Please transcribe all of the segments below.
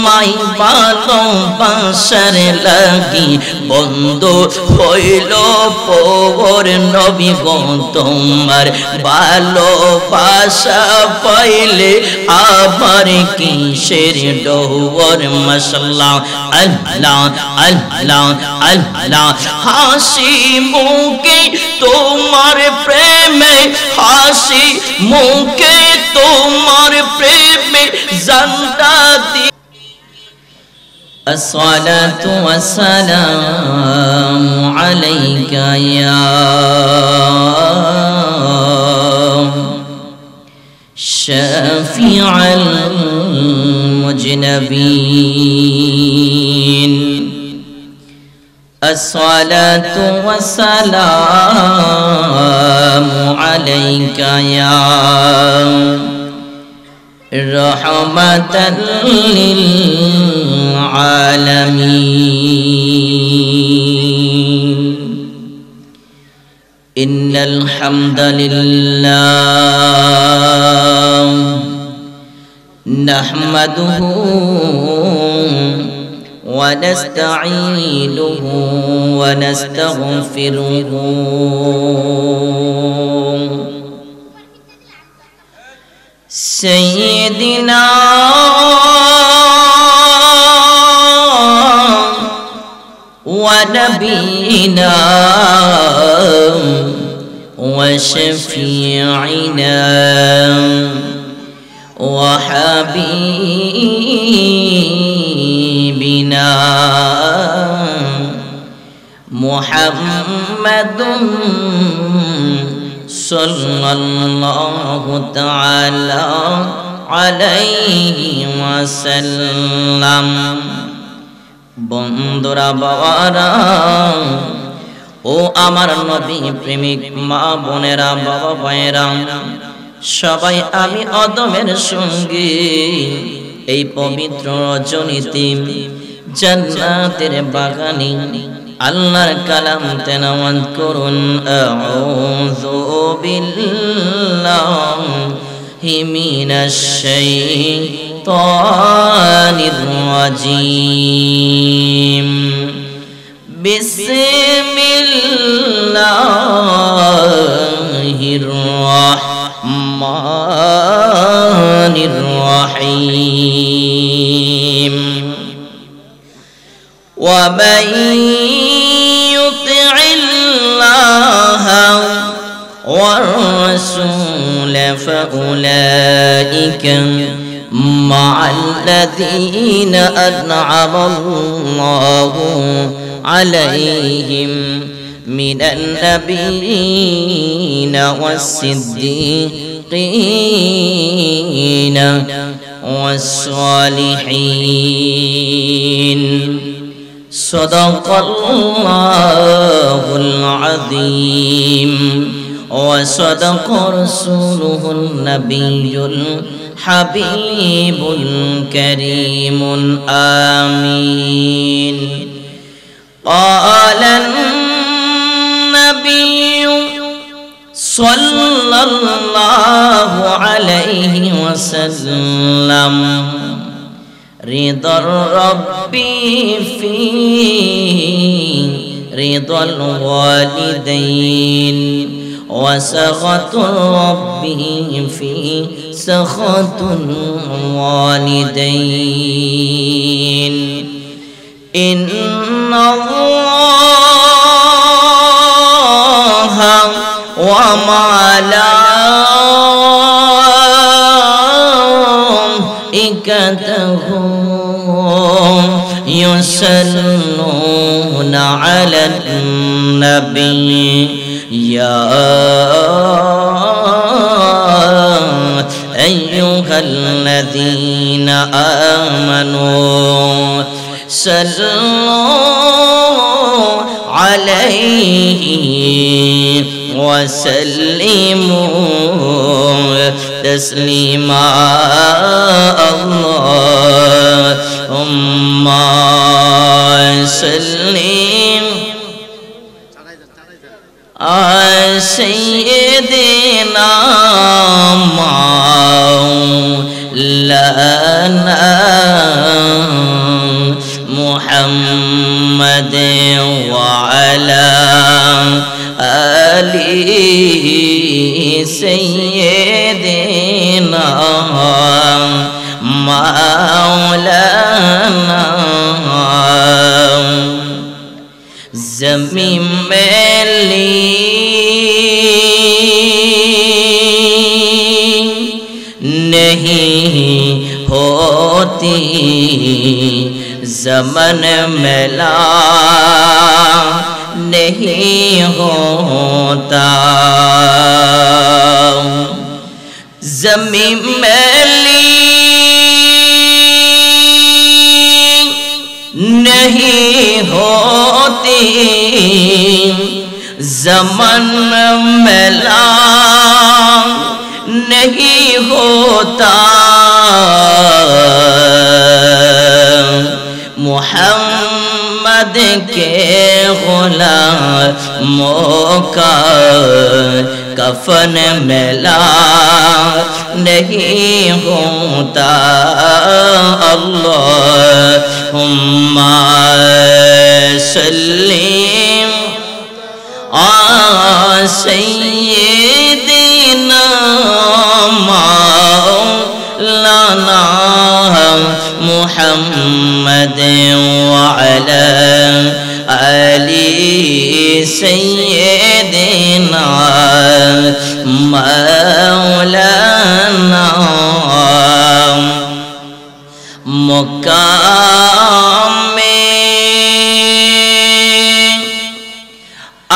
তোমায় ভালোবাসার লাগি বন্ধু হইল পর নবী গো তোমার ভালোবাসা পাইলে আবার কিসের ডোর মাশাআল্লাহ আল্লাহ আল্লাহ আল্লাহ হাসি মুখে তোমার প্রেমে হাসি মুখে তোমার প্রেমে জান্নাতি الصلاة والسلام عليك يا شفيع المذنبين الصلاة والسلام عليك يا رحمة للعالمين إن الحمد لله نحمده ونستعينه ونستغفره سيدنا ونبينا وشفيعنا وحبيبنا محمد صلى الله تعالى عليه وسلم বন্ধুরা বাবারা ও আমার নবী প্রেমিক মা বোনেরা বাবা ভাইয়েরা সবাই আমি অদমের সঙ্গে এই পবিত্র রজনীতে জান্নাতের বাগানে আল্লাহর কালাম তেলাওয়াত করুন আউযু বিল্লাহি মিনাশ শাইতানির রাজীম বিসমিল্লাহির রাহমানির রহিম ومن يطع الله والرسول فأولئك مع الذين أنعم الله عليهم من النبيين والصديقين والصالحين صدق الله العظيم وصدق رسوله النبي الحبيب الكريم آمين قال النبي صلى الله عليه وسلم رضا الرب في رضا الوالدين وسخط الرب في سخط الوالدين إن الله وملائكته يصلون على النبي يا أيها الذين آمنوا صلوا عليه وسلموا تسليما اللهم سلم على سيدنا مولانا मौलाना ज़मीन मैली नहीं होती, ज़मन मैला नहीं होता। ज़मीन मैली नहीं होती, ज़मन मैला नहीं होता। मुहम्मद के गुलामों का कफन मैला नहीं होता। अल्लाहुम्मा सल्ली आ सय्यिदिना मौलाना मुहम्मद व अला आलि सय्यिदिना मौलाना। मुकाम में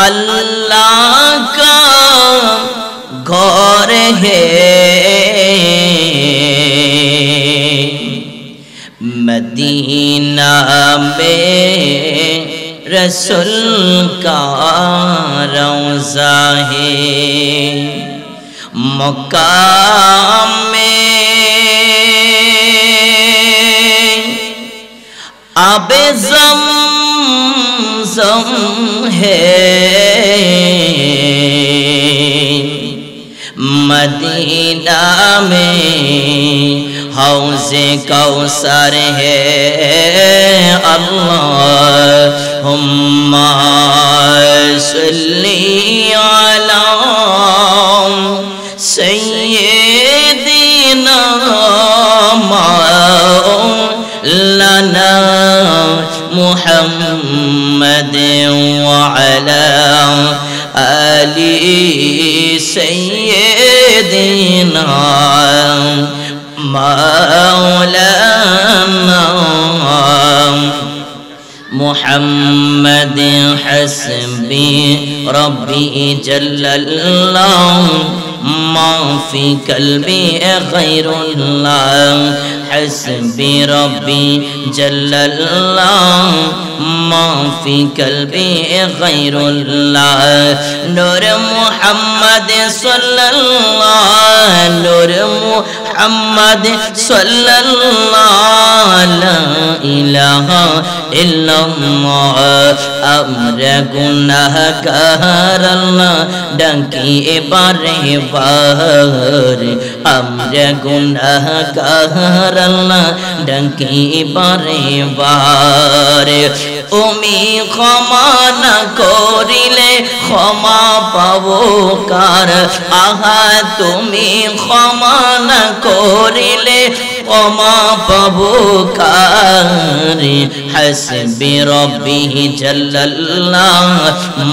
अल्लाह का गौर है, मदीना में रसूल का रौज़ा है। मुकाम में आबे ज़मज़म है, मदीना में हौज़े कौसर है। अल्लाहुम्मा सल्ली अला सय्यिदिना मौलाना मुहम्मद व अला आलि सय्यिदिना मौलाना। मुहम्मद हस्बी रब्बी जल्लल्लाह मा फी क़ल्बी गैरुल्लाह। हस्बी रब्बी जल्लल्लाह मा फी क़ल्बी गैरुल्लाह। नूर मुहम्मद सल्लल्लाह, नूर मुहम्मद सल्लल्लाह, ला इलाहा इल्लल्लाह। अमर गुनाहगार अल्लाह डंकी बारे बार, अमर गुनाहगार अल्लाह डंकी बारे बार। उमी क्षमा न करिले क्षमा पावो कार, आहा तुमी क्षमा न करिले क्षमा पावो कार। हस्बी रब्बी जल्लल्लाह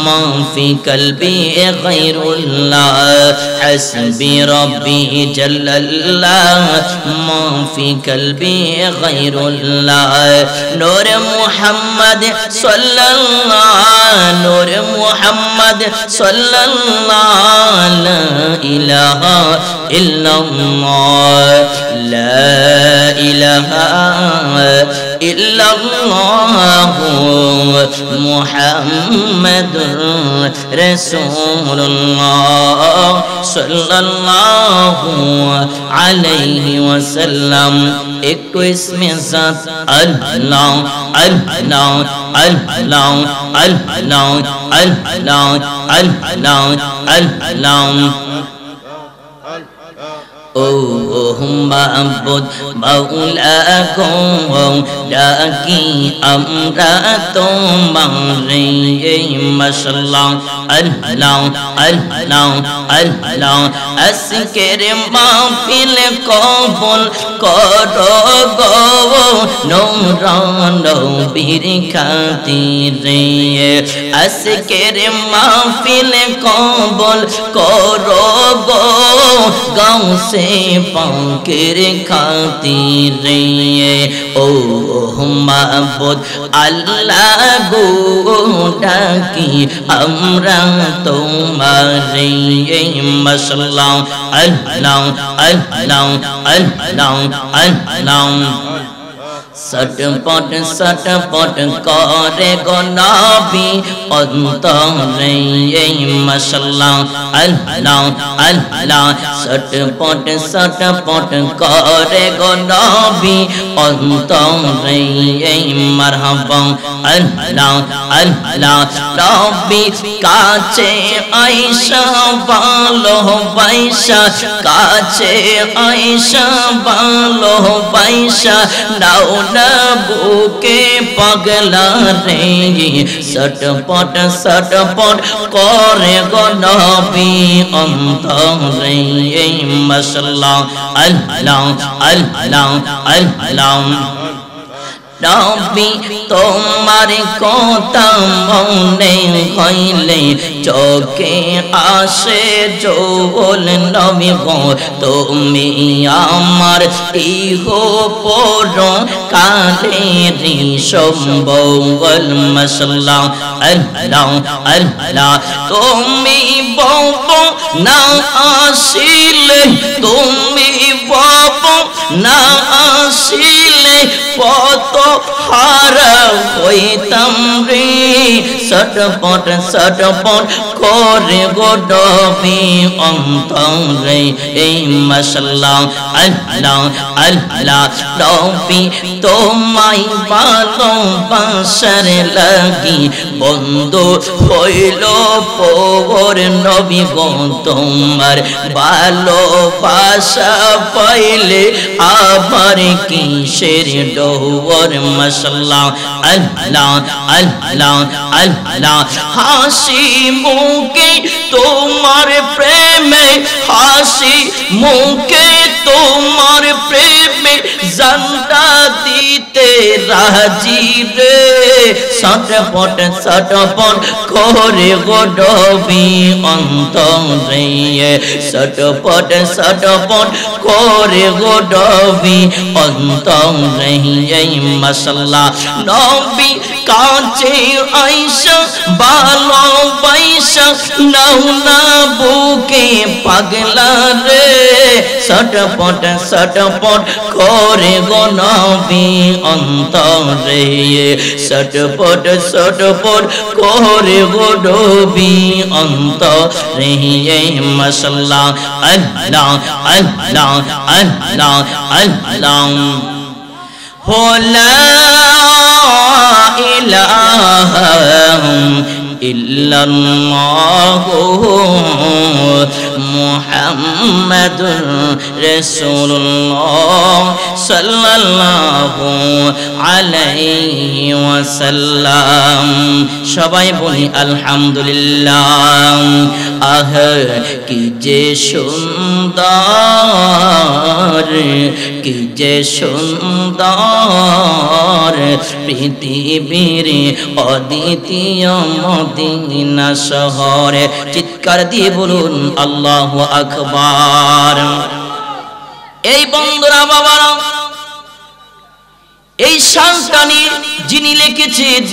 मा फी क़ल्बी गैरुल्लाह। हस्बी रब्बी जल्लल्लाह मा फी क़ल्बी गैरुल्लाह। नूर मुहम्मद सल्लल्लाह, नूर मुहम्मद सल्लल्लाह, ला इलाहा इल्लल्लाह, ला इलाहा इल्लल्लाह मुहम्मदुर रसूलुल्लाह सल्लल्लाहु अलैहि वसल्लम। एक तो इसमें ज़ात अल्लाह अल्लाह अल्लाह अल्लाह अल्लाह अल्लाह अल्लाह। ओ महबूद मौला को डाकी अमरा तुम्हारे मसल्ला अल्लाह अल्लाह अल्लाह। अस्कर महफिल कबूल करो गो নবীর খাতিরে আজকের মাহফিল কবুল করো গো গাউসে পাকের খাতিরে ও মাবুদ আল্লাহ গো ডাকি আমরা তোমারে মাশাআল্লাহ আল্লাহ আল্লাহ আল্লাহ আল্লাহ सटपट सटपट करे गो नबी अंतरे माशाअल्लाह अल्लाह अल्लाह सटपट सटपट करे गो नबी अंतरे मरहबा अल्लाह अल्लाह नबी काचे आयशा बालो बैशा काचे आयशा बालो बैशा नाउ बुके पगला रे सटपट सटपट करे गो नबी अंतरे माशाअल्लाह अल्लाह अल्लाह अल्लाह नबी তোমার কথা মনে হইলে চোখে আসে জল নবী গো তুমি আমার ইহ পর কালের সম্বল মাশাআল্লাহ আল্লাহ আল্লাহ তুমি বাবা না আসিলে তুমি বাবা না আসিলে কত হারা হইতাম রে সটপট সটপট করে গো নবী অন্তরে এই মাশাআল্লাহ আল্লাহ আল্লাহ নবী তোমায় ভালোবাসার লাগি বন্ধু হইল পর নবী গো তোমার ভালোবাসা পাইলে আবার কিসের ডোর মাশাআল্লাহ আল্লাহ আল্লাহ আল্লাহ হাসি মুখে তোমার প্রেমে হাসি মুখে তোমার প্রেমে জানটা দিতে রাজি রে সটপট সটপট করে গো নবী অন্তরে সটপট সটপট করে গো নবী অন্তরে মাশাআল্লাহ নবী কাছে আয়েশা ভালোবাসা নাও না বুকে পাগলা রে সটপট সটপট করে গো নবী অন্তরে সটপট সটপট করে গো নবী অন্তরে মাশাআল্লাহ আল্লাহ আল্লাহ আল্লাহ আল্লাহ লা ইলাহা ইল্লাল্লাহু মুহাম্মাদুর রাসূলুল্লাহ সাল্লাল্লাহু আলাইহি ওয়াসাল্লাম সবাই বলি আলহামদুলিল্লাহ আহ কি যে সুন্দর কি যে সুন্দর পৃথিবীর অদ্বিতীয় মদিনা শহরে চিৎকার দিয়ে বলুন আল্লাহু আকবার এই বন্ধুরা বাবারা এই শানটানি যিনি লিখেছেন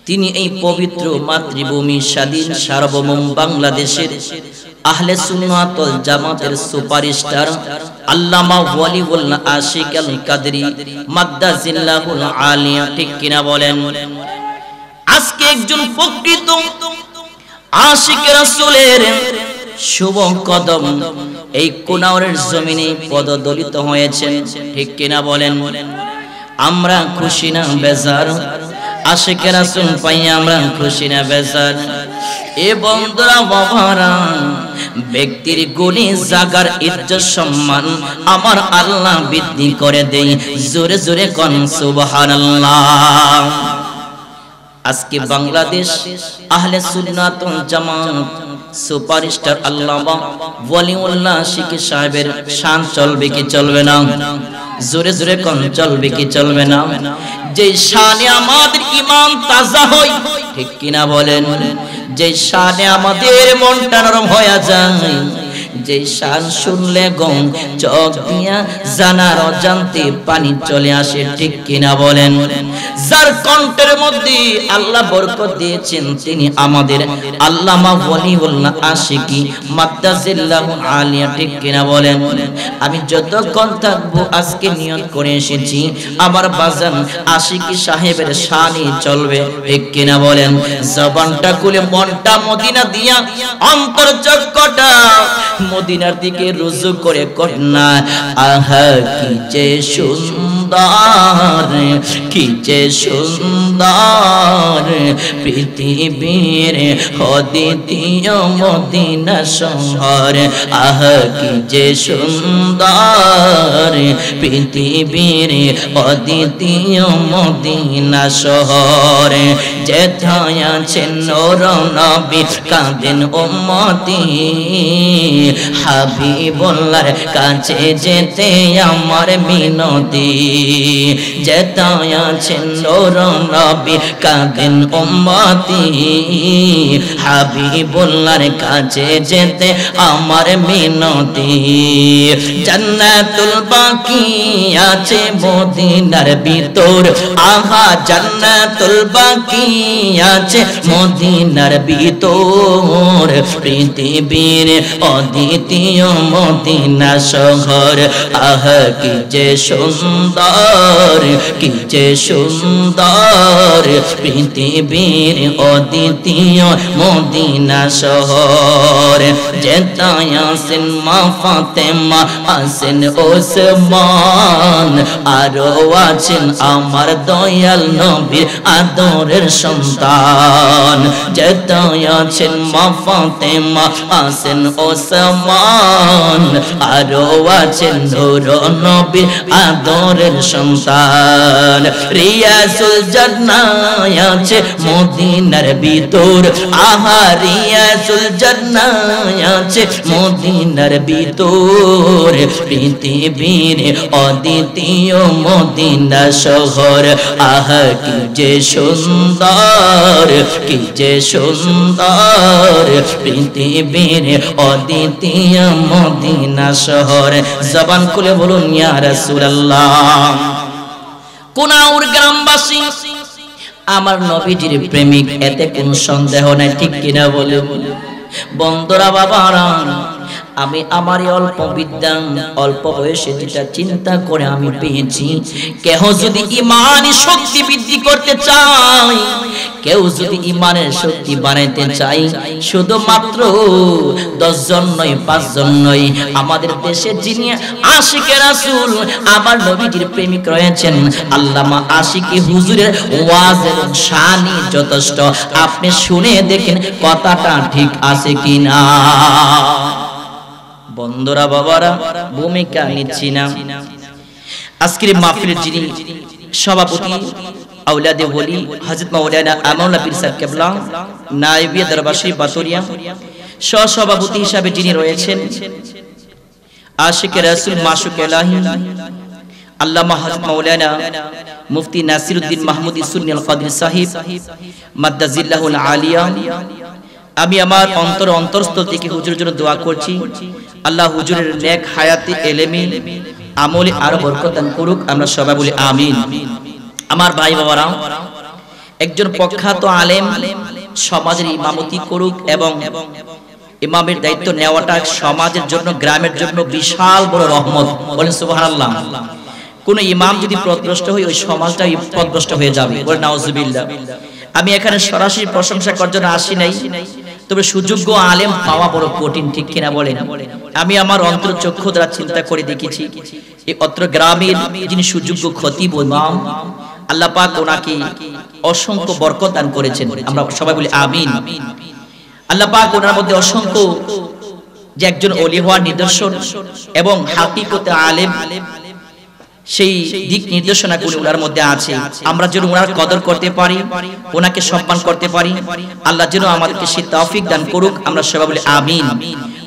তিনি এই পবিত্র মাতৃভূমি স্বাধীন সার্বভৌম বাংলাদেশের আহলে সুন্নাত ওয়াল জামাতের সুপারস্টার আল্লামা ওয়ালিউল্লাহ আশিক আল কাদরি মাদ্দাজিল্লাহুল আলিয়া ঠিক কিনা বলেন আজকে একজন প্রকৃত আশিক রাসূলের শুভ কদম এই কুনাউরের জমিনে পদদলিত হয়েছে ঠিক কিনা বলেন আমরা খুশি না বেজার আশিক রাসূল পাই আমরা খুশি না বেজার এ বন্ধুরা বাবারা ব্যক্তির গুণী জাগার ইজ্জত সম্মান আমার আল্লাহ বৃদ্ধি করে দেই জোরে জোরে কোন সুবহানাল্লাহ আজকে বাংলাদেশ আহলে সুন্নাত ওয়াল জামাত সুপারস্টার আল্লামা ওয়ালিউল্লাহ আশিকি সাহেবের শান চলবে কি চলবে না? জোরে জোরে কোন চলবে কি চলবে না? যে শানে আমাদের ঈমান তাজা হয়, ঠিক কিনা বলেন? যে শানে আমাদের মনটা নরম হয়ে যায়, যে শান শুনলে গম চোখ দিয়া জানার অজান্তে পানি চলে আসে, ঠিক কিনা বলেন? যার কণ্ঠের মধ্যে আল্লাহ বরকত দিয়েছেন তিনি আমাদের আল্লামা ওয়ালিউল্লাহ আশিকি মাদ্দাজিল্লাহু আলিয়া, ঠিক কিনা বলেন? আমি যতক্ষণ থাকবো আজকে নিয়ত করে এসেছি আমার বাজান আশিকি সাহেবের শানই চলবে, ঠিক কিনা বলেন? জবানটা খুলে মনটা মদিনা দিয়া অন্তর চক্ষটা মদিনার দিকে রুজু করে কন্যা, আহা কি যে সুন্দর, কি যে সুন্দর পৃথিবীর অদ্বিতীয় মদিনা শহর, আহা কি যে সুন্দর পৃথিবীর অদ্বিতীয় মদিনা শহর। যেথায় আছেন নূর নবী কাঁদেন উম্মতি, হাবিবুল্লাহর কাছে যেতে আমার মিনতি। যেথায় আছেন নূর নবী কাঁদেন উম্মতি, হাবিবুল্লাহর কাছে যেতে আমার মিনতি। জান্নাতুল বাকি আছে মদিনার ভিতর, আহা জান্নাতুল বাকি আছে মদিনার ভিতর, পৃথিবীর অদ্বিতীয় মদিনা শহর, আহা কি যে সুন্দর, কি যে সুন্দর পৃথিবীর অদ্বিতীয় মদিনা শহর। যেথায় আছেন মা ফাতেমা আছেন ওসমান, আরো আছেন আমার দয়াল নবীর আদরের সন্তান। যেথায় আছেন মা ফাতেমা আছেন ওসমান, আরো আছেন নূর নবীর আদরের সন্তান। রিয়াজুল জান্নাহ আছে মদিনার ভিতর, আহা রিয়াজুল জান্নাহ আছে মদিনার ভিতর, পৃথিবীর অদ্বিতীয় মদিনা শহর, আহা কি যে সুন্দর, কি যে সুন্দর পৃথিবীর অদ্বিতীয় মদিনা শহর। জবান খুলে বলুন ইয়া রাসূলুল্লাহ। কুনাউর গ্রামবাসী আমার নবীজির প্রেমিক, এতে কোনো সন্দেহ নাই, ঠিক কিনা বলুন? বন্ধুরা বাবারা, আমি আমার অল্প বিদ্যা অল্প বয়সে যেটা চিন্তা করে আমি পেয়েছি, কেহ যদি ইমানি শক্তি বৃদ্ধি করতে চায়, কেউ যদি ইমানের শক্তি বানাইতে চাই, শুধুমাত্র 10 জন নয় 5 জন নয়, আমাদের দেশে যিনি আশিকে রাসূল আমার নবীজির প্রেমিক রয়েছেন আল্লামা আশিকি হুজুরের ওয়াজের শানি যথেষ্ট। আপনি শুনে দেখেন কথাটা ঠিক আছে কিনা। বন্ধুরা বাবারা, ভূমিকা নিচ্ছি না। আজকের মাহফিলের যিনি সভাপতি আউলাদে ওলি হযরত মাওলানা আমানুল্লাহ পীর সাহেব কেবলা নায়েবিয়া দরবার শরীফ বাতরিয়া, সহসভাপতি হিসাবে যিনি রয়েছেন আশিকে রাসূল মাশুক ইলাহি আল্লামা হযরত মাওলানা মুফতি নাসিরউদ্দিন মাহমুদ সুন্নি আল কাদির সাহেব মাদ্দাজিল্লাহুল আলিয়া। আমি আমার অন্তরস্থল থেকে হুজুরের জন্য দোয়া করছি, আল্লাহ হুজুরের নেক হায়াতে এলেমে আমলে আরো বরকত দান করুক। আমরা সবাই বলি আমিন। আমার ভাই বাবারা, একজন প্রখ্যাত আলেম সমাজের ইমামতি করুক এবং ইমামের দায়িত্ব নেওয়াটা সমাজের জন্য, গ্রামের জন্য বিশাল বড় রহমত। বলেন সুবহানাল্লাহ। কোন ইমাম যদি পথভ্রষ্ট হয়, ওই সমাজটাই পথভ্রষ্ট হয়ে যাবে। বলেন নাউজুবিল্লাহ। আমি এখানে সরাসরি প্রশংসা করার জন্য আসি নাই, তবে সুযোগ্য আলেম পাওয়া বড় কঠিন, ঠিক কিনা বলেন? আমি আমার অন্তরচক্ষু দ্বারা চিন্তা করে দেখেছি, এই অত্র গ্রামের যিনি সুযোগ্য খতিব ইমাম, আল্লাহ পাক ওনাকে অসংখ্য বরকত দান করেছেন। আমরা সবাই বলি আমিন। আল্লাহ পাক ওনার মধ্যে অসংখ্য যে একজন ওলি হওয়ার নিদর্শন এবং হাকিকতে আলেম সেই দিক নির্দেশনা গুলো ওনার মধ্যে আছে। আমরা যেন ওনার কদর করতে পারি, ওনাকে সম্মান করতে পারি, আল্লাহ যেন আমাদেরকে সেই তৌফিক দান করুক। আমরা সবাই বলি আমিন।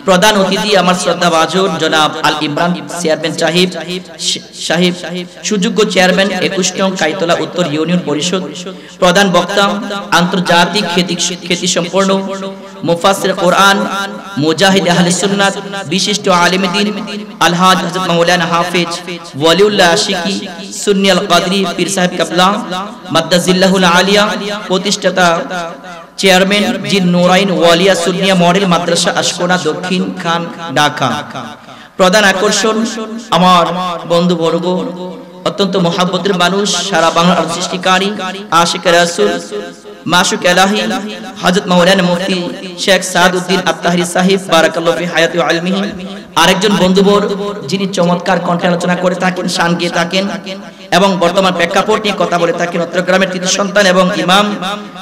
প্রধান অতিথি আমার শ্রদ্ধাভাজন জনাব আল ইমরান চেয়ারম্যান সাহেব, সুযোগ্য চেয়ারম্যান 21 নং কাইতলা উত্তর ইউনিয়ন পরিষদ। প্রধান বক্তা আন্তর্জাতিক খ্যাতি সম্পন্ন মুফাসসির কোরআন, মুজাহিদ আহলে সুন্নাত, বিশিষ্ট আলেম দ্বীন আলহাজ হযরত মাওলানা হাফেজ ওয়ালিউল্লাহ আশিকি সুন্নি আল কাদরি পীর সাহেব কাবলা মাদ্দাজিল্লাহুল আলিয়া, প্রতিষ্ঠাতা চেয়ারম্যান জি নুরাইন ওয়ালিয়া সুন্নিয়া মডেল মাদ্রাসা আশকোনা দক্ষিণ খান ঢাকা। প্রধান আকর্ষণ আমার বন্ধুবর্গ, অত্যন্ত মহাব্বতের মানুষ, সারা বাংলার সৃষ্টিকারী, আশিক রাসূল, মাশুক এলাহি হযরত মাওলানা মুফতি শেখ সাদউদ্দিন আত-তাহরি সাহেব বারাকাল্লাহু ফি হায়াতি ওয়া ইলমিহি। আরেকজন বন্ধুবর যিনি চমৎকার কণ্ঠে আলোচনা করে থাকেন, শান গেয়ে থাকেন এবং বর্তমান প্রেক্ষাপট নিয়ে কথা বলে থাকেন, চট্টগ্রামের তৃতীয় সন্তান এবং ইমাম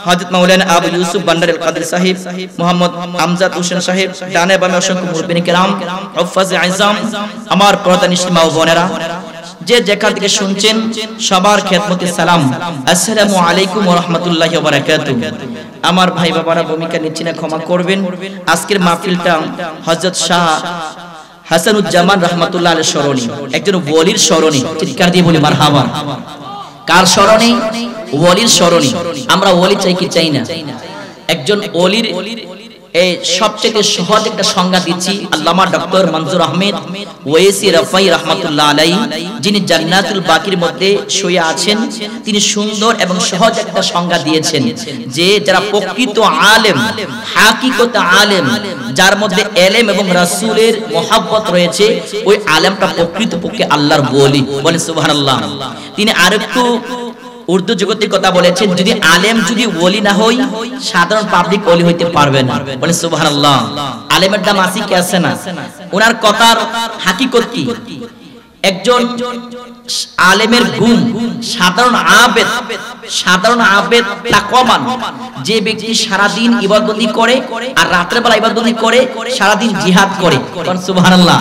হযরত মাওলানা আবু ইউসুফ বান্ডার আল কাদের সাহেব, মোহাম্মদ আমজাদ হোসেন সাহেব, ডানে বামে অসংখ্য মুরব্বিন কিরাম, হুফাজে আযম, আমার প্রধানিষ্ঠ মা ও বোনেরা, যে যেখান থেকে শুনছেন সবার খেদমতে সালাম, আসসালামু আলাইকুম ওয়া রাহমাতুল্লাহি ওয়া বারাকাতুহু। আমার ভাই বাবারা ভূমিকা নিচ্ছি না, ক্ষমা করবেন। আজকের মাহফিলটা হযরত শাহ হাসানুজ্জামান রাহমাতুল্লাহ আলাইহির স্মরণে, একজন ওলির স্মরণে, চিৎকার দিয়ে বলি মারহাবা। কার স্মরণে? ওলির স্মরণে। আমরা ওলি চাই কি চাই না? একজন ওলির এই সবচেয়ে সহজ একটা সংজ্ঞা দিচ্ছি আল্লামা ডক্টর মনজুর আহমেদ ওয়েসি রাফাই রাহমাতুল্লাহ আলাইহি, যিনি জান্নাতুল বাকির মধ্যে শুয়ে আছেন। তিনি সুন্দর এবং সহজ একটা সংজ্ঞা দিয়েছেন যে যারা প্রকৃত আলেম, হাকিকত আলেম, যার মধ্যে এলেম এবং রাসূলের মহব্বত রয়েছে, ওই আলেমটা প্রকৃতপক্ষে আল্লাহর ওলি। বলেন সুবহানাল্লাহ। তিনি আরেকটু উর্দু জগতের কথা বলেছেন, যদি আলেম যদি ওলি না হয়, সাধারণ পাবলিক ওলি হইতে পারবে না। বলে সুবহানাল্লাহ। আলেমের দাম আছে কি আছে না? ওনার কথার হাকিকত কি? একজন আলেমের গুণ সাধারণ আবেদ তাকওয়াবান, যে ব্যক্তি সারা দিন ইবাদতবন্দি করে আর রাতের বেলা ইবাদতবন্দি করে, সারা দিন জিহাদ করে, সুবহানাল্লাহ,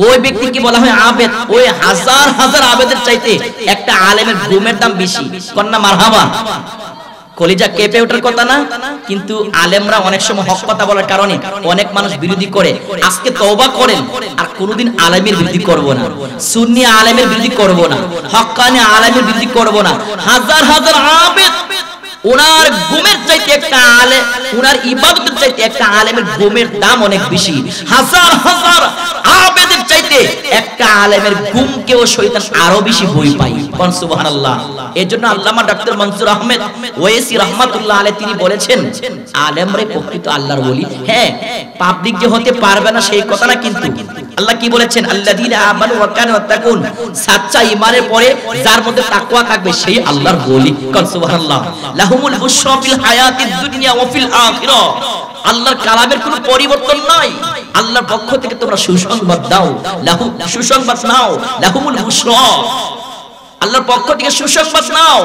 ওই ব্যক্তিকে বলা হয় আবেদ। ওই হাজার হাজার আবেদের চাইতে একটা আলেমের গুণের দাম বেশি। কন্যা মারহাবা। কলিজা কেঁপে ওঠার কথা না? কিন্তু আলেমরা অনেক সময় হক কথা বলার কারণে অনেক মানুষ বিরোধী করে। আজকে তওবা করেন আর কোনোদিন আলেমের বিরোধী করব না, সুন্নি আলেমের বিরোধী করব না, হক্কানি আলেমের বিরোধী করব না। হাজার হাজার আবেদ, ওনার গুমের চাইতে একটা আলেম, ওনার ইবাদতের চাইতে একটা আলেমের গুমের দাম অনেক বেশি। হাজার হাজার আবেদের চাইতে একটা আলেমের গুমকেও শয়তান আরো বেশি ভয় পায়। কোন সুবহানাল্লাহ। এজন্য আল্লামা ডক্টর মনসুর আহমেদ ওয়েসি রাহমাতুল্লাহ আলাইহি তিনি বলেছেন, আলেমরে প্রকৃত আল্লাহর ওলি। হ্যাঁ, পাবলিক যে হতে পারবে না সেই কথা না, কিন্তু আল্লাহ কি বলেছেন? আল্লাযীনা আমানু ওয়া কানু ইয়াত্তাকুন। সাচ্চা ঈমানের পরে যার মধ্যে তাকওয়া থাকবে সেই আল্লাহর ওলি। কোন সুবহানাল্লাহ। লাহুমুল বুশরা ফিল হায়াতিদ দুনিয়া ওয়া ফিল আখিরাহ। আল্লাহর কালামের কোনো পরিবর্তন নাই। আল্লাহর পক্ষ থেকে তোমরা সুসংবাদ দাও, সুসংবাদ নাও, লাহুমুল বুশরা। আল্লাহর পক্ষ থেকে সুসংবাদ নাও।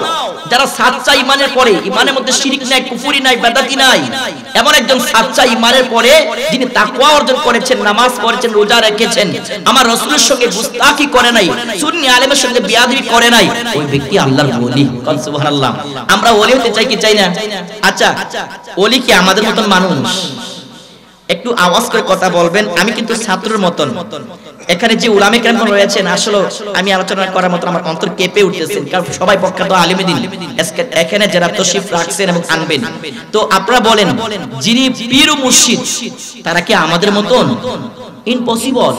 যারা সাচ্চা ঈমানের পরে, ঈমানের মধ্যে শিরক নাই, কুফরি নাই, বেদাতি নাই, এমন একজন সাচ্চা ঈমানের পরে যিনি তাকওয়া অর্জন করেছেন, নামাজ পড়েছেন, রোজা রেখেছেন, আমার রাসূলের সঙ্গে গুস্তাখি করে নাই, সুন্নি আলেমের সঙ্গে বিয়াদবি করে নাই, ওই ব্যক্তি আল্লাহর ওলি। সুবহানাল্লাহ। আমরা ওলি হতে চাই কি চাই না? আচ্ছা, ওলি কি আমাদের মতন মানুষ? একটু আওয়াজ করে কথা বলবেন। আমি কিন্তু ছাত্রের মতন, এখানে যে উলামে কেরাম রয়েছেন, আসলে আমি আলোচনা করার মতো আমার অন্তর কেঁপে উঠতেছেন, কারণ সবাই প্রখ্যাত আলেমে দ্বীন এখানে যারা তশরিফ রাখছেন এবং আনবেন। তো আপনারা বলেন, যিনি পীর ও মুর্শিদ, তারা কি আমাদের মতন? ইম্পসিবল।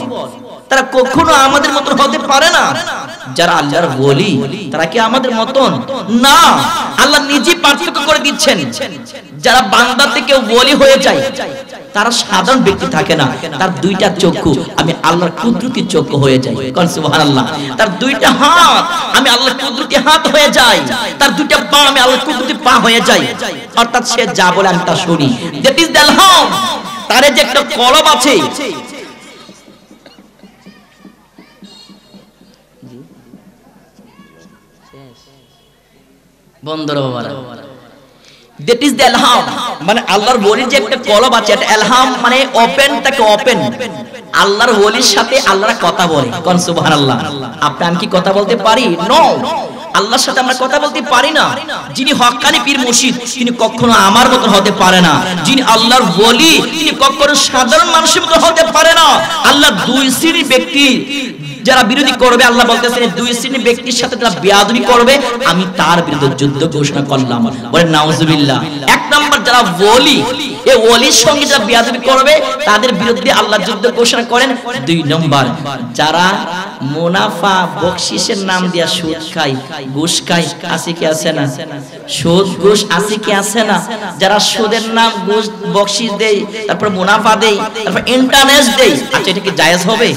তারা কখনো আমাদের মতন হতে পারে না। যারা আল্লাহর ওলি, তারা কি আমাদের মতন? না। আল্লাহ নিজে পার্থক্য করে দিচ্ছেন। যারা বান্দা থেকে ওলি হয়ে যায়, তারা সাধারণ ব্যক্তি থাকে না, তার দুইটা চক্ষু আমি আল্লাহর কুদরতি চক্ষু হয়ে যাই। কোন সুবহানাল্লাহ। তার দুইটা হাত আমি আল্লাহর কুদরতি হাত হয়ে যাই, তার দুইটা পা আমি আল্লাহর কুদরতি পা হয়ে যাই। অর্থাৎ সে যা বলে আমি তা শুনি। দ্যাট ইজ দ্য ইলহাম। তার যে একটা কলব আছে, বন্ধুরা বাবারা, দ্যাট ইজ দ্য ইলহাম। মানে আল্লাহর ওলির যে একটা কলব আছে, এটা ইলহাম মানে ওপেন, তাকে ওপেন আল্লাহর ওলির সাথে আল্লাহর কথা বলে, কোন সুবহানাল্লাহ। আপনি আমি কি কথা বলতে পারি? নো, আল্লাহর সাথে আমরা কথা বলতে পারি না। যিনি হক্কানি পীর মুর্শিদ তিনি কখনো আমার মতো হতে পারে না। যিনি আল্লাহর ওলি তিনি কখনো সাধারণ মানুষের মতো হতে পারে না। আল্লাহ দুই শ্রেণীর ব্যক্তি যারা বিরোধী করবে, আল্লাহ বলতেছেন দুই শ্রেণীর ব্যক্তির সাথে যারা বেয়াদবি করবে আমি তার বিরুদ্ধে যুদ্ধ ঘোষণা করলাম। বলেন নাউজুবিল্লাহ। এক নম্বর যারা ওলি, এই ওলির সঙ্গে যারা বেয়াদবি করবে তাদের বিরুদ্ধে আল্লাহ যুদ্ধ ঘোষণা করেন। দুই নম্বর যারা মুনাফা বকশিসের নাম দিয়া সুদ খায়, ঘুষ খায়, আছে কি আছে না? সুদ ঘুষ আছে কি আছে না? যারা সুদের নাম ঘুষ বকশিস দেয়, তারপর মুনাফা দেয়, তারপর ইন্টারেস্ট দেয়, আচ্ছা এটা কি জায়েজ হবে?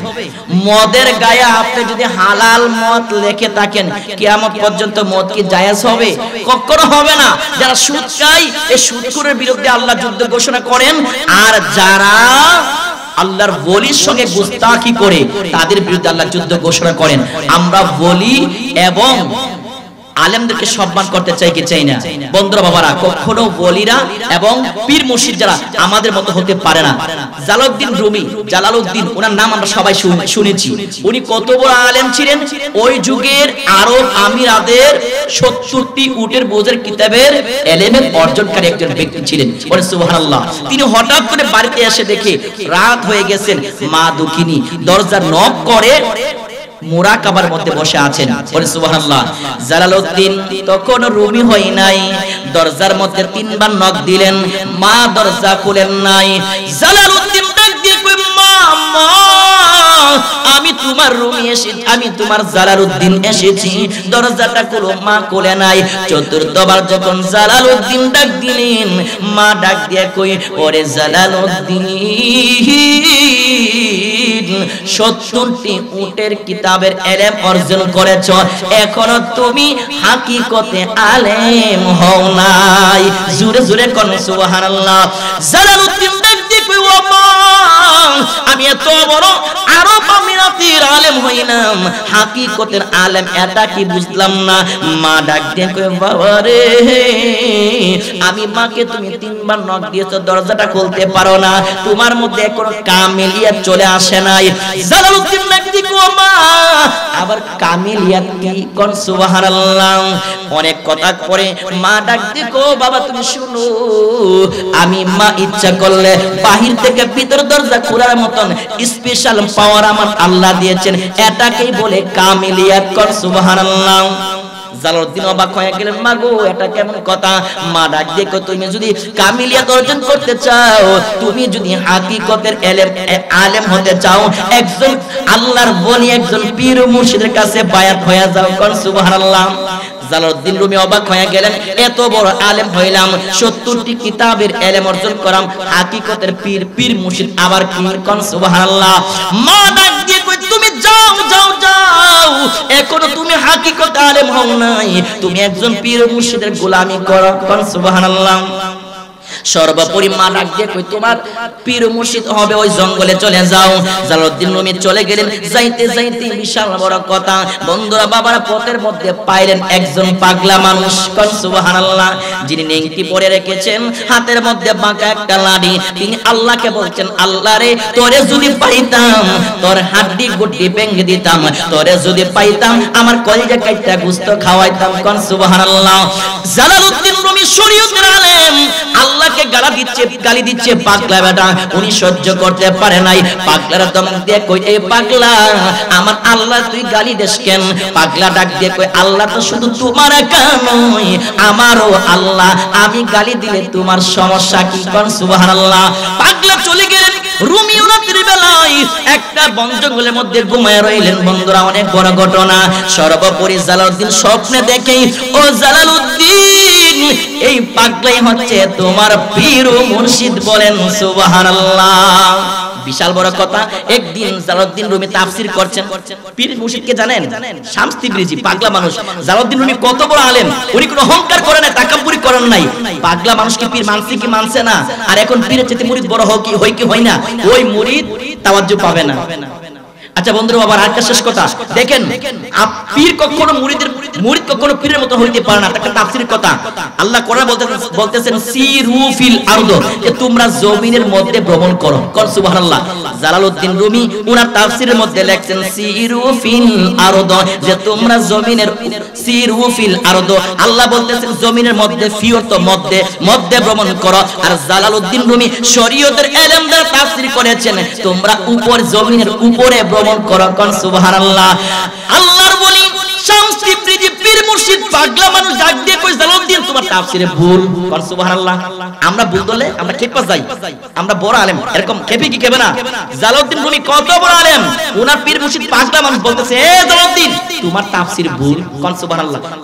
মদের গায়ে আপনি যদি হালাল মদ লেখে থাকেন কিয়ামত পর্যন্ত মদ কি জায়েজ হবে? কখনো হবে না। যারা সুদ খায় এই সুদখোরের বিরুদ্ধে আল্লাহ যুদ্ধ ঘোষণা করেন। আর যারা আল্লাহর ওলির সঙ্গে গুস্তাখি করে তাদের বিরুদ্ধে আল্লাহ যুদ্ধ ঘোষণা করেন। আমরা ওলি এবং আলেমদেরকে সম্মান করতে চাই কি চাই না? বন্ধুরা বাবারা, কখনো ওলিরা এবং পীর মুর্শিদ যারা আমাদের মতো হতে পারে না। জালালউদ্দিন রুমি, জালালউদ্দিন ওনার নাম আমরা সবাই শুনেছি। উনি কত বড় আলেম ছিলেন। ওই যুগের আরব আমিরাদের 70টি উটের বোঝের কিতাবের এলেমের অর্জনকারী একজন ব্যক্তি ছিলেন। বলে সুবহানাল্লাহ। তিনি হঠাৎ করে বাড়িতে এসে দেখে রাত হয়ে গেছেন, মা দুঃখিনী দরজা নক করে মুরাকাবার মধ্যে বসে আছেন। বলে সুবহানাল্লাহ। জালালউদ্দিন তখন রুমি হয় নাই, দরজার মধ্যে তিনবার নক দিলেন, মা দরজা খুলেন নাই। জালালউদ্দিন ডাক দিয়ে কই, মা মা আমি তোমার রুমি এসেছি, আমি তোমার জালালউদ্দিন এসেছি, দরজাটা খুলো। মা খুলে নাই। চতুর্থবার যখন জালালউদ্দিন ডাক দিলেন, মা ডাক দিয়ে কই, ওরে জালালউদ্দিন 70টি উটের কিতাবের এলেম অর্জন করেছ, এখনো তুমি হাকিকতে আলেম হও নাই। জোরে জোরে কোন সুবহানাল্লাহ। জালালউদ্দিন ডাক দিয়ে কই, ও মা আমি এত বড় আরব আমিরাতের আলেম হইলাম, হাকিকতের আলেম এটা কি বুঝলাম না। মা ডাক দিয়ে কই, বাবা রে আমি মাকে তুমি তিনবার নক দিয়েছো, দরজাটা খুলতে পারো না, তোমার মধ্যে কোনো কামিলিয়াত চলে আসে নাই। জালালউদ্দিন ডাক দিয়ে কই, মা আবার কামিলিয়াত কি? কোন সুবহানাল্লাহ। অনেক কথা পরে মা ডাক দিয়ে কই, বাবা তুমি শুনো, আমি মা ইচ্ছা করলে বাহির থেকে ভিতর দরজা খোলার মতন স্পেশাল পাওয়ার আমার আল্লাহ দিয়েছেন, এটাকেই বলে কামিলিয়াত। কোন সুবহানাল্লাহ। জালালউদ্দিন অবাক হয়ে গেলেন, মা গো এটা কেমন কথা? মা ডাক দিয়ে কই, তুমি যদি কামিলিয়াত অর্জন করতে চাও, তুমি যদি হাকিকতের আলেম হতে চাও, একজন আল্লাহর ওলি একজন পীর মুর্শিদের কাছে বায়াত হয়ে যাও। কোন সুবহানাল্লাহ। জালালউদ্দিন রুমি অবাক হয়ে গেলেন, এত বড় আলেম হইলাম, 70টি কিতাবের এলেম অর্জন করাম, হাকিকতের পীর মুর্শিদ আবার কি? কোন সুবহানাল্লাহ। মা ডাক দিয়ে কই, তুমি যাও যাও যাও, এখনো তুমি হাকিকত আলেম হও নাই, তুমি একজন পীর মুর্শিদের গোলামি করো। কোন সুবহানাল্লাহ। সর্বোপরি মা ডাক দিয়ে কই, তোমার পীর মুর্শিদ হবে ওই জঙ্গলে চলে যাও। জালালউদ্দিন রুমি চলে গেলেন। যাইতে যাইতে বিশাল বড় কথা, বন্ধুরা বাবারা, পথের মধ্যে পাইলেন একজন পাগলা মানুষ। কোন সুবহানাল্লাহ। যিনি নেংটি পরে রেখেছেন, হাতের মধ্যে বাঁকা একটা লাঠি। তিনি আল্লাহকে বলছেন, আল্লাহ রে তোরে যদি পাইতাম তোর হাড্ডি গুড্ডি ভেঙে দিতাম, তোরে যদি পাইতাম আমার কলিজা কাইটা গোশত খাওয়াইতাম। কোন সুবহানাল্লাহ। জালালউদ্দিন রুমি শরীয়তের আলেম, আল্লাহকে গালি দিচ্ছে পাগলা বেটা। উনি সহ্য করতে পারে নাই। পাগলার দমক দিয়ে কই, এই পাগলা আমার আল্লাহ তুই গালি দেস কেন? পাগলা ডাক দিয়ে কই, আল্লাহ তো শুধু তোমার একা নয়, আমারও আল্লাহ, আমি গালি দিলে তোমার সমস্যা কি? কোন সুবহানাল্লাহ। পাগলা চলে গেলেন। রুমি রাতের বেলায় একটা বন জঙ্গলের মধ্যে ঘুমায় রইলেন। বন্ধুরা অনেক বড় ঘটনা। সর্বোপরি জালালউদ্দিন স্বপ্নে দেখে, ও জালালউদ্দিন এই পাগলাই হচ্ছে তোমার পীর মুর্শিদ। বলেন সুবহানাল্লাহ। বিশাল বড় কথা। একদিন জালালউদ্দিন রুমি তাফসীর করছেন। পীর মুর্শিদকে জানেন? শামস তিবরিজি, পাগলা মানুষ। জালালউদ্দিন রুমি কত বড় আলেম, উনি কোনো অহংকার করে না, তাকাব্বুরি করেন নাই। পাগলা মানুষকে পীর মানছে কি মানছে না? আর এখন পীরের চেয়ে মুরিদ বড় হয় কি হয় না? ওই মুরিদ তাওয়াজ্জু পাবে না। আচ্ছা বন্ধুরা বাবা, আরেকটা শেষ কথা দেখেন, পীর কখনো মুরিদের মুরিদ কখনো পীরের মতো হইতে পারে না। একটা তাফসীরের কথা আল্লাহ কোরআনে বলতেছেন সিরু ফিল আরদ, যে তোমরা জমিনের মধ্যে ভ্রমণ করো। কোন সুবহানাল্লাহ। জালালউদ্দিন রুমি ওনার তাফসীরের মধ্যে লেখছেন সিরু ফিল আরদ, যে তোমরা জমিনের সিরু ফিল আরদ, আল্লাহ বলতেছেন জমিনের মধ্যে, ফি অর্থ মধ্যে, মধ্যে ভ্রমণ করো। আর জালালউদ্দিন রুমি শরীয়তের ইলম দ্বারা তাফসীর করেছেন তোমরা উপর, জমিনের উপরে ভ্রমণ করো। কোন সুবহানাল্লাহ। আল্লাহর বলি শামস তিবরিজি পীর মুর্শিদ পাগলা মানুষ ডাক দিয়ে কই জালালউদ্দিন তোমার তাফসীরে ভুল। কোন সুবহানাল্লাহ। আমরা ভুল বলে আমরা খেপা যাই, আমরা বড় আলেম, এরকম খেপে কি খেবে না? জালালউদ্দিন রুমি কত বড় আলেম, ওনার পীর মুর্শিদ পাগলা মানুষ বলতেছে এ জালালউদ্দিন তোমার তাফসীর ভুল। কোন সুবহানাল্লাহ।